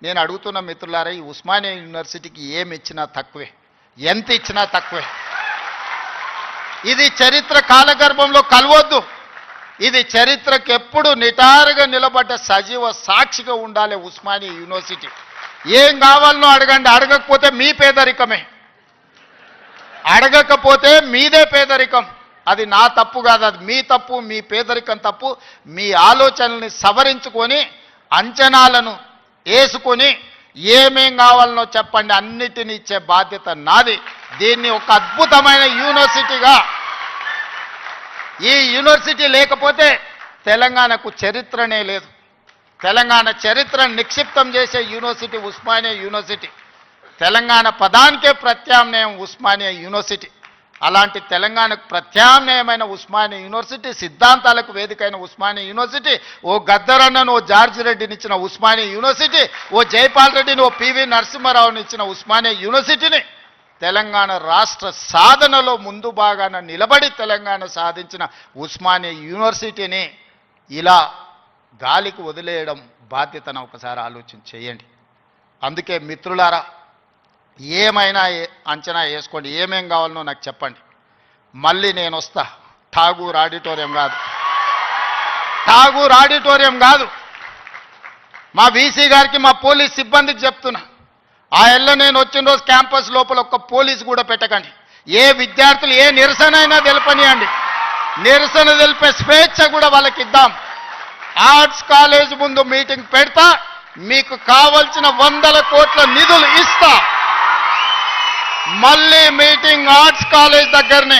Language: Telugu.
నేను అడుగుతున్న మిత్రులారా, ఈ ఉస్మానియా యూనివర్సిటీకి ఏమి ఇచ్చినా తక్కువే, ఎంత ఇచ్చినా తక్కువే. ఇది చరిత్ర కాలగర్భంలో కలవద్దు. ఇది చరిత్రకు ఎప్పుడు నిటారుగా నిలబడ్డ సజీవ సాక్షిగా ఉండాలి ఉస్మానియా యూనివర్సిటీ. ఏం కావాలనో అడగండి, అడగకపోతే మీ పేదరికమే, అడగకపోతే మీదే పేదరికం. అది నా తప్పు కాదు, అది మీ తప్పు, మీ పేదరికం తప్పు. మీ ఆలోచనల్ని సవరించుకొని అంచనాలను వేసుకొని ఏమేం కావాలనో చెప్పండి, అన్నిటిని ఇచ్చే బాధ్యత నాది. దీన్ని ఒక అద్భుతమైన యూనివర్సిటీగా, ఈ యూనివర్సిటీ లేకపోతే తెలంగాణకు చరిత్రనే లేదు. తెలంగాణ చరిత్రను నిక్షిప్తం చేసే యూనివర్సిటీ ఉస్మానియా యూనివర్సిటీ. తెలంగాణ పదానికే ప్రత్యామ్నాయం ఉస్మానియా యూనివర్సిటీ. అలాంటి తెలంగాణకు ప్రత్యామ్నాయమైన ఉస్మానియా యూనివర్సిటీ, సిద్ధాంతాలకు వేదికైన ఉస్మానియా యూనివర్సిటీ, ఓ గద్దరన్నను, ఓ జార్జి రెడ్డిని ఇచ్చిన ఉస్మానియా యూనివర్సిటీ, ఓ జైపాల్ రెడ్డిని, ఓ పివి నరసింహారావుని ఇచ్చిన ఉస్మానియా యూనివర్సిటీని తెలంగాణ రాష్ట్ర సాధనలో ముందు భాగాన నిలబడి తెలంగాణ సాధించిన ఉస్మానియా యూనివర్సిటీని ఇలా గాలికి వదిలేయడం బాధ్యతను ఒకసారి ఆలోచన చేయండి. అందుకే మిత్రులారా, ఏమైనా అంచనా వేసుకోండి, ఏమేం కావాలనో నాకు చెప్పండి. మళ్ళీ నేను వస్తా. ఠాగూర్ ఆడిటోరియం కాదు, ఠాగూర్ ఆడిటోరియం కాదు. మా వీసీ గారికి, మా పోలీస్ సిబ్బందికి చెప్తున్నా, ఆ ఎల్ల నేను వచ్చిన రోజు క్యాంపస్ లోపల ఒక్క పోలీసు కూడా పెట్టకండి. ఏ విద్యార్థులు ఏ నిరసన అయినా తెలపనియండి, నిరసన తెలిపే స్వేచ్ఛ కూడా వాళ్ళకి ఇద్దాం. ఆర్ట్స్ కాలేజ్ ముందు మీటింగ్ పెడతా, మీకు కావలసిన 100 కోట్ల నిధులు ఇస్తా. మళ్ళీ మీటింగ్ ఆర్ట్స్ కాలేజ్ దగ్గరనే.